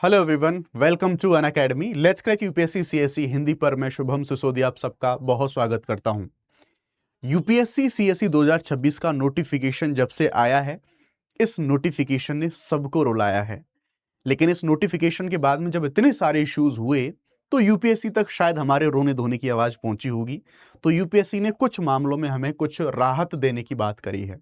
Hello everyone, welcome to Unacademy. Let's crack UPSC CSE Hindi पर मैं शुभम सिसोदिया आप सबका बहुत स्वागत करता हूं। यूपीएससी सीएसई 2026 का नोटिफिकेशन जब से आया है, इस नोटिफिकेशन ने सबको रुलाया है। लेकिन इस नोटिफिकेशन के बाद में जब इतने सारे इश्यूज हुए तो यूपीएससी तक शायद हमारे रोने धोने की आवाज पहुंची होगी। तो यूपीएससी ने कुछ मामलों में हमें कुछ राहत देने की बात करी है।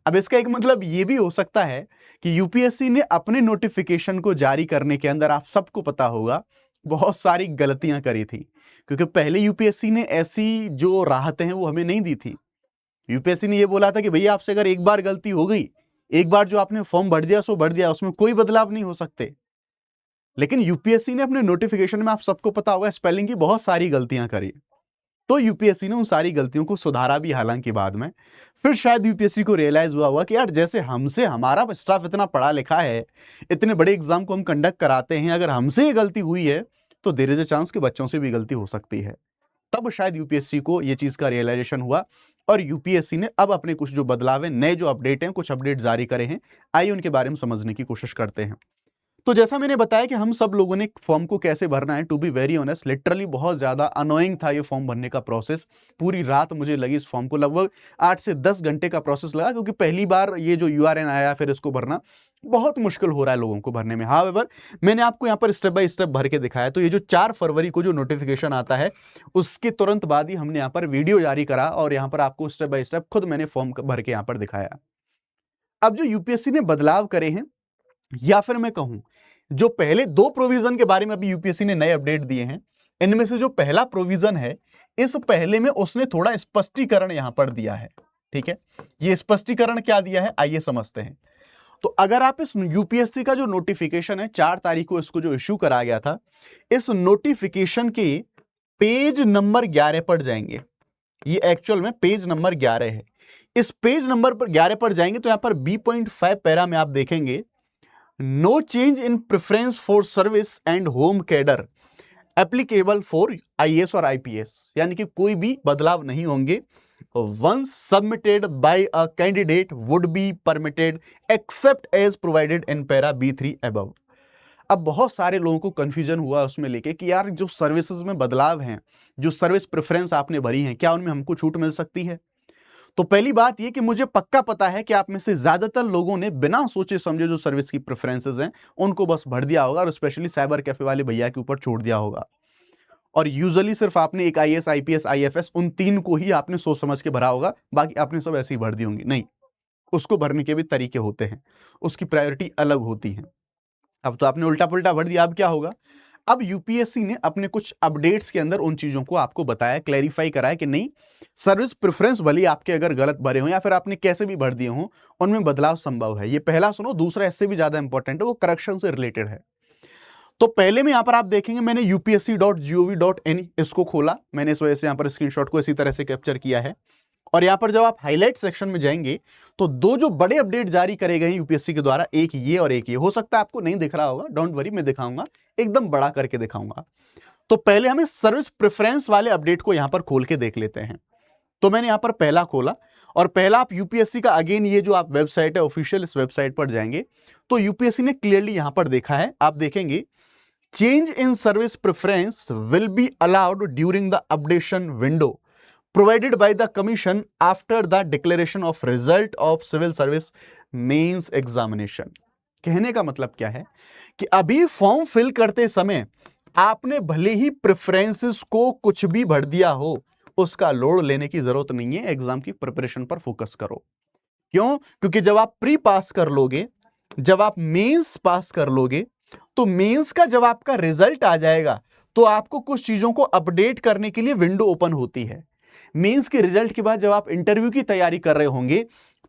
अब इसका एक मतलब ये भी हो सकता है कि यूपीएससी ने अपने नोटिफिकेशन को जारी करने के अंदर, आप सबको पता होगा, बहुत सारी गलतियां करी थी। क्योंकि पहले यूपीएससी ने ऐसी जो राहतें हैं वो हमें नहीं दी थी। यूपीएससी ने ये बोला था कि भैया आपसे अगर एक बार गलती हो गई, एक बार जो आपने फॉर्म भर दिया सो भर दिया, उसमें कोई बदलाव नहीं हो सकते। लेकिन यूपीएससी ने अपने नोटिफिकेशन में, आप सबको पता होगा, स्पेलिंग की बहुत सारी गलतियां करी। तो यूपीएससी ने उन सारी गलतियों को सुधारा भी, हालांकि बाद में फिर शायद यूपीएससी को रियलाइज हुआ कि यार जैसे हमसे हमारा स्टाफ इतना पढ़ा लिखा है, इतने बड़े एग्जाम को हम कंडक्ट कराते हैं, अगर हमसे ये गलती हुई है तो देयर इज अ चांस कि बच्चों से भी गलती हो सकती है। तब शायद यूपीएससी को ये चीज का रियलाइजेशन हुआ और यूपीएससी ने अब अपने कुछ जो बदलाव है, नए जो अपडेट हैं, कुछ अपडेट जारी करे हैं। आइए उनके बारे में समझने की कोशिश करते हैं। तो जैसा मैंने बताया कि हम सब लोगों ने फॉर्म को कैसे भरना है, to be very honest literally बहुत ज्यादा अनोइंग था ये फॉर्म भरने का प्रोसेस। पूरी रात मुझे लगी इस फॉर्म को, लगभग 8 से 10 घंटे का प्रोसेस लगा, क्योंकि पहली बार ये जो यूआरएन आया फिर इसको भरना बहुत मुश्किल हो रहा है लोगों को भरने में। हाउएवर मैंने आपको यहाँ पर स्टेप बाय स्टेप भर के दिखाया। तो ये जो 4 फरवरी को जो नोटिफिकेशन आता है उसके तुरंत बाद ही हमने यहाँ पर वीडियो जारी करा और यहाँ पर आपको स्टेप बाय स्टेप खुद मैंने फॉर्म भर के यहाँ पर दिखाया। अब जो यूपीएससी ने बदलाव करे हैं, या फिर मैं कहूं जो पहले 2 प्रोविजन के बारे में अभी यूपीएससी ने नए अपडेट दिए हैं, इनमें से जो पहला प्रोविजन है, इस पहले में उसने थोड़ा स्पष्टीकरण यहां पर दिया है। ठीक है, ये स्पष्टीकरण क्या दिया है आइए समझते हैं। तो अगर आप इस यूपीएससी का जो नोटिफिकेशन है 4 तारीख को इसको जो इश्यू करा गया था, इस नोटिफिकेशन के पेज नंबर 11 पर जाएंगे। ये एक्चुअल में पेज नंबर 11 है। इस पेज नंबर पर 11 पर जाएंगे तो यहां पर B.5 पैरा में आप देखेंगे, no change in preference for service and home cadre applicable for IAS और आईपीएस, यानी कि कोई भी बदलाव नहीं होंगे। Once submitted by a candidate would be permitted except as provided in para B3 above. अब बहुत सारे लोगों को कंफ्यूजन हुआ उसमें लेके कि यार जो सर्विसेज में बदलाव हैं, जो सर्विस प्रेफरेंस आपने भरी हैं, क्या उनमें हमको छूट मिल सकती है? तो पहली बात यह कि मुझे पक्का पता है कि आप में से ज्यादातर लोगों ने बिना सोचे समझे जो सर्विस की प्रेफरेंसेस हैं उनको बस भर दिया होगा और स्पेशली साइबर कैफे वाले भैया के ऊपर छोड़ दिया होगा। और यूजुअली सिर्फ आपने एक आईएएस आईपीएस आईएफएस उन 3 को ही आपने सोच समझ के भरा होगा, बाकी आपने सब ऐसे ही भर दी होंगी। नहीं, उसको भरने के भी तरीके होते हैं, उसकी प्रायोरिटी अलग होती है। अब तो आपने उल्टा पुल्टा भर दिया, अब क्या होगा? अब यूपीएससी ने अपने कुछ अपडेट्स के अंदर उन चीजों को आपको बताया, क्लैरिफाई कराया कि नहीं, सर्विस प्रेफरेंस भले आपके अगर गलत भरे हो या फिर आपने कैसे भी भर दिए हो, उनमें बदलाव संभव है। ये पहला सुनो। दूसरा इससे भी ज्यादा इंपॉर्टेंट है, वो करेक्शन से रिलेटेड है। तो पहले में यहां पर आप देखेंगे मैंने upsc.gov.in इसको खोला, मैंने इस वजह से यहां पर स्क्रीनशॉट को इसी तरह से कैप्चर किया है। और यहां पर जब आप हाईलाइट सेक्शन में जाएंगे तो 2 जो बड़े अपडेट जारी करे गए हैं यूपीएससी के द्वारा, एक ये और एक ये। हो सकता है आपको नहीं दिख रहा होगा, डोंट वरी, मैं दिखाऊंगा, एकदम बड़ा करके दिखाऊंगा। तो पहले हमें सर्विस प्रेफरेंस वाले अपडेट को यहां पर खोल के देख लेते हैं। तो मैंने यहां पर पहला खोला और पहला आप यूपीएससी का, अगेन ये जो आप वेबसाइट है ऑफिशियल, इस वेबसाइट पर जाएंगे तो यूपीएससी ने क्लियरली यहां पर देखा है, आप देखेंगे, change in service preference will be allowed during the updation window provided by the commission after the declaration of result of civil service means examination। कहने का मतलब क्या है कि अभी फॉर्म फिल करते समय आपने भले ही प्रेफरेंसेस को कुछ भी भर दिया हो, उसका लोड लेने की जरूरत नहीं है, एग्जाम की प्रिपरेशन पर फोकस करो। क्यों? क्योंकि जब आप प्री पास कर लोगे, जब आप मेंस पास कर लोगे, तो मेंस का जब आपका रिजल्ट आ जाएगा तो आपको कुछ चीजों को अपडेट करने के लिए विंडो ओपन होती है। मेंस के रिजल्ट के बाद जब आप इंटरव्यू की तैयारी कर रहे होंगे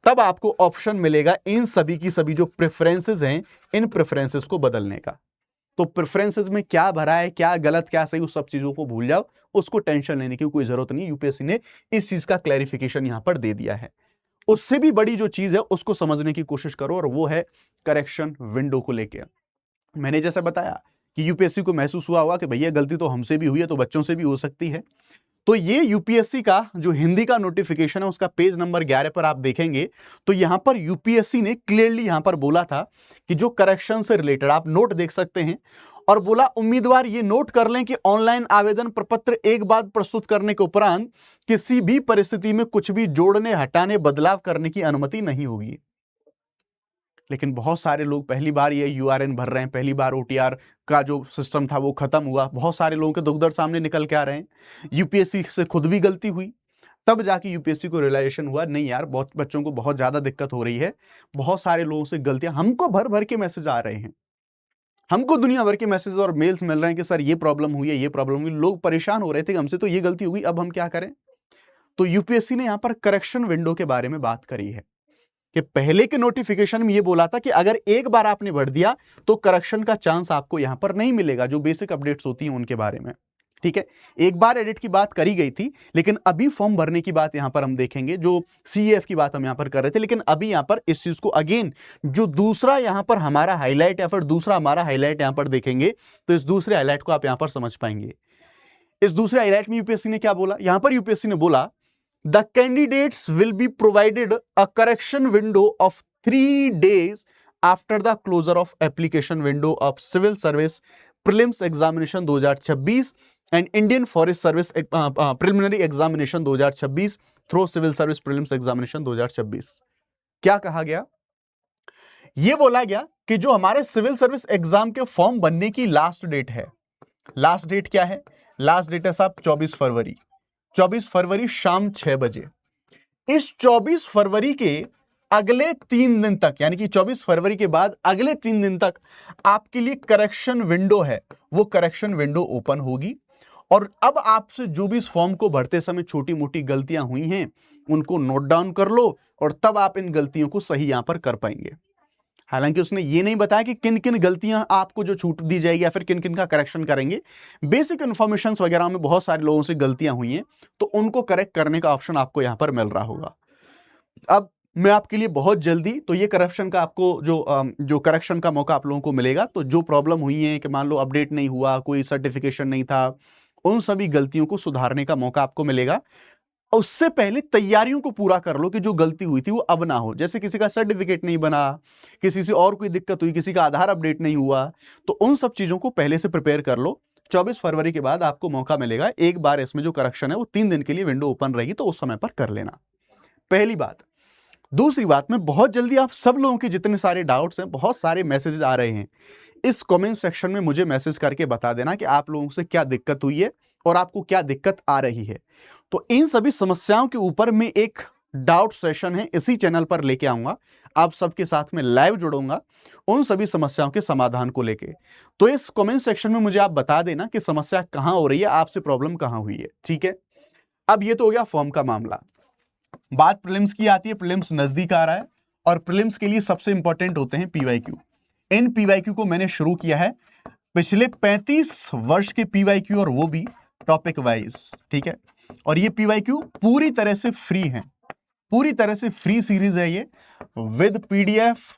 तब आपको ऑप्शन मिलेगा इन सभी की सभी जो प्रेफरेंसेस हैं, इन प्रेफरेंसेस को बदलने का। तो प्रेफरेंसेस में क्या भरा है, क्या गलत, क्या सही, उस सब चीजों को भूल जाओ, उसको टेंशन लेने की कोई जरूरत नहीं। यूपीएससी ने इस चीज का क्लैरिफिकेशन यहां पर दे दिया है। उससे भी बड़ी जो चीज है उसको समझने की कोशिश करो और वो है करेक्शन विंडो को लेकर। मैंने जैसा बताया कि यूपीएससी को महसूस हुआ होगा कि भैया गलती तो हमसे भी हुई है तो बच्चों से भी हो सकती है। तो ये यूपीएससी का जो हिंदी का नोटिफिकेशन है उसका पेज नंबर 11 पर आप देखेंगे तो यहां पर यूपीएससी ने क्लियरली यहां पर बोला था कि जो करेक्शन से रिलेटेड आप नोट देख सकते हैं, और बोला उम्मीदवार ये नोट कर लें कि ऑनलाइन आवेदन प्रपत्र एक बार प्रस्तुत करने के उपरांत किसी भी परिस्थिति में कुछ भी जोड़ने, हटाने, बदलाव करने की अनुमति नहीं होगी। लेकिन बहुत सारे लोग पहली बार ये यूआरएन भर रहे हैं, पहली बार ओटीआर का जो सिस्टम था वो खत्म हुआ, बहुत सारे लोगों के दुख दर्द सामने निकल के आ रहे हैं। यूपीएससी से खुद भी गलती हुई, तब जाके यूपीएससी को रियलाइजेशन हुआ नहीं यार बहुत बच्चों को बहुत ज्यादा दिक्कत हो रही है, बहुत सारे लोगों से गलतियां, हमको भर भर के मैसेज आ रहे हैं, हमको दुनिया भर के मैसेज और मेल्स मिल रहे हैं कि सर ये प्रॉब्लम हुई है, ये प्रॉब्लम हुई। लोग परेशान हो रहे थे कि हमसे तो ये गलती हो गई, अब हम क्या करें। तो यूपीएससी ने यहां पर करेक्शन विंडो के बारे में बात करी है कि पहले के नोटिफिकेशन में ये बोला था कि अगर एक बार आपने भर दिया तो करेक्शन का चांस आपको यहां पर नहीं मिलेगा, जो बेसिक अपडेट्स होती हैं उनके बारे में, ठीक है। एक बार एडिट की बात करी गई थी, लेकिन अभी फॉर्म भरने की बात यहां पर हम देखेंगे, जो सीएफ की बात हम यहां पर कर रहे थे, लेकिन अभी यहां पर इस चीज को अगेन जो दूसरा यहां पर हमारा हाईलाइट या फिर दूसरा हमारा हाईलाइट यहां पर देखेंगे तो इस दूसरे हाईलाइट को आप यहां पर समझ पाएंगे। इस दूसरे हाईलाइट में यूपीएससी ने क्या बोला, यहां पर यूपीएससी ने बोला the candidates will be provided a correction window of 3 days after the closure of application window of civil service prelims examination 2026 and Indian forest service preliminary examination 2026 through civil service prelims examination 2026। क्या कहा गया, यह बोला गया कि जो हमारे civil service exam के फॉर्म बनने की लास्ट डेट है, लास्ट डेट क्या है, लास्ट डेट है साहब 24 फरवरी, 24 फरवरी शाम 6 बजे। इस 24 फरवरी के अगले 3 दिन तक, यानी कि 24 फरवरी के बाद अगले 3 दिन तक आपके लिए करेक्शन विंडो है, वो करेक्शन विंडो ओपन होगी। और अब आपसे जो भी इस फॉर्म को भरते समय छोटी मोटी गलतियां हुई हैं उनको नोट डाउन कर लो और तब आप इन गलतियों को सही यहां पर कर पाएंगे। हालांकि उसने ये नहीं बताया कि किन किन गलतियां आपको जो छूट दी जाएगी या फिर किन किन का करेक्शन करेंगे। बेसिक इंफॉर्मेशन वगैरह में बहुत सारे लोगों से गलतियां हुई हैं तो उनको करेक्ट करने का ऑप्शन आपको यहां पर मिल रहा होगा। अब मैं आपके लिए बहुत जल्दी तो ये करप्शन का आपको जो करेक्शन का मौका आप लोगों को मिलेगा। तो जो प्रॉब्लम हुई है कि मान लो अपडेट नहीं हुआ, कोई सर्टिफिकेशन नहीं था, उन सभी गलतियों को सुधारने का मौका आपको मिलेगा। उससे पहले तैयारियों को पूरा कर लो कि जो गलती हुई थी वो अब ना हो। जैसे किसी का सर्टिफिकेट नहीं बना, किसी से और कोई दिक्कत हुई, किसी का आधार अपडेट नहीं हुआ, तो उन सब चीजों को पहले से प्रिपेयर कर लो। 24 फरवरी के बाद आपको मौका मिलेगा, एक बार इसमें जो करेक्शन है वो 3 दिन के लिए विंडो ओपन रहेगी, तो उस समय पर कर लेना, पहली बात। दूसरी बात में बहुत जल्दी आप सब लोगों के जितने सारे डाउट्स हैं, बहुत सारे मैसेजेस आ रहे हैं, इस कमेंट सेक्शन में मुझे मैसेज करके बता देना कि आप लोगों से क्या दिक्कत हुई है और आपको क्या दिक्कत आ रही है। तो इन सभी समस्याओं के ऊपर मैं एक डाउट सेशन है इसी चैनल पर लेके आऊंगा, आप सबके साथ में लाइव जुड़ूंगा उन सभी समस्याओं के समाधान को लेके। तो इस कमेंट सेक्शन में मुझे आप बता देना कि समस्या कहां हो रही है, आपसे प्रॉब्लम कहां हुई है, ठीक है। अब ये तो हो गया फॉर्म का मामला। बात प्रीलिम्स की आती है, प्रीलिम्स नजदीक आ रहा है और प्रीलिम्स के लिए सबसे इंपॉर्टेंट होते हैं पीवाईक्यू। इन पीवाईक्यू को मैंने शुरू किया है पिछले 35 वर्ष के पीवाईक्यू, और वो भी टॉपिक वाइज, ठीक है। और ये पीवाईक्यू पूरी तरह से फ्री है, पूरी तरह से फ्री सीरीज है ये, with PDF,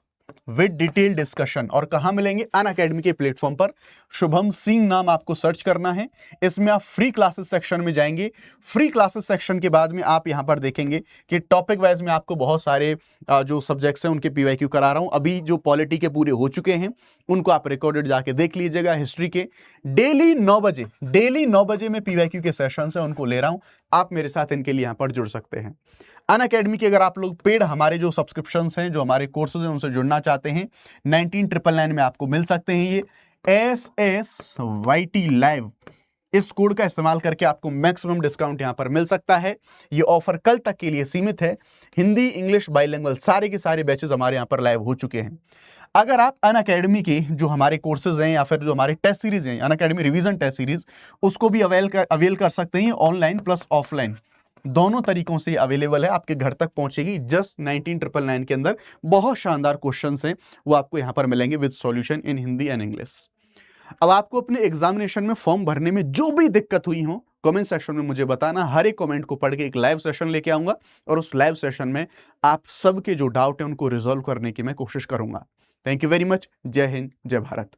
with detail discussion. और कहां मिलेंगे, अनअकैडमी के प्लेटफॉर्म पर, शुभम सिंह नाम आपको सर्च करना है। इसमें आप फ्री क्लासेस सेक्शन में जाएंगे, फ्री क्लासेस सेक्शन के बाद में आप यहां पर देखेंगे कि टॉपिक वाइज में आपको बहुत सारे जो सब्जेक्ट्स हैं उनके पीवाईक्यू करा रहा हूं। अभी जो पॉलिटी के पूरे हो चुके हैं उनको आप रिकॉर्डेड जाके देख लीजिएगा। हिस्ट्री के डेली 9 बजे में पीवाईक्यू के सेशंस हैं उनको ले रहा हूं, आप मेरे साथ इनके लिए यहां पर जुड़ सकते हैं। अनअकैडमी के अगर आप लोग पेड हमारे जो सब्सक्रिप्शंस हैं, जो हमारे कोर्सेज हैं उनसे जुड़ना चाहते हैं, 19,999 में आपको मिल सकते हैं ये SSYT लाइव। इस कोड का इस्तेमाल करके आपको मैक्सिमम डिस्काउंट यहां पर मिल सकता है। ये ऑफर कल तक के लिए सीमित है। हिंदी, इंग्लिश, बाइलिंगुअल सारे के सारे बैचेस हमारे यहां पर लाइव हो चुके हैं। अगर आप अनअकैडमी के जो हमारे कोर्सेज हैं या फिर जो हमारे टेस्ट सीरीज हैं, अनअकैडमी रिवीजन टेस्ट सीरीज, उसको भी अवेल कर सकते हैं। ऑनलाइन प्लस ऑफलाइन दोनों तरीकों से अवेलेबल है, आपके घर तक पहुंचेगी जस्ट 19,999 के अंदर। बहुत शानदार क्वेश्चंस हैं वो आपको यहां पर मिलेंगे with solution in Hindi and English. अब आपको अपने एग्जामिनेशन में फॉर्म भरने में जो भी दिक्कत हुई हो कमेंट सेक्शन में मुझे बताना। हर एक कमेंट को पढ़ के एक लाइव सेशन लेके आऊंगा और उस लाइव सेशन में आप सबके जो डाउट है उनको रिजॉल्व करने की मैं कोशिश करूंगा। Thank you very much. जय हिंद, जय भारत।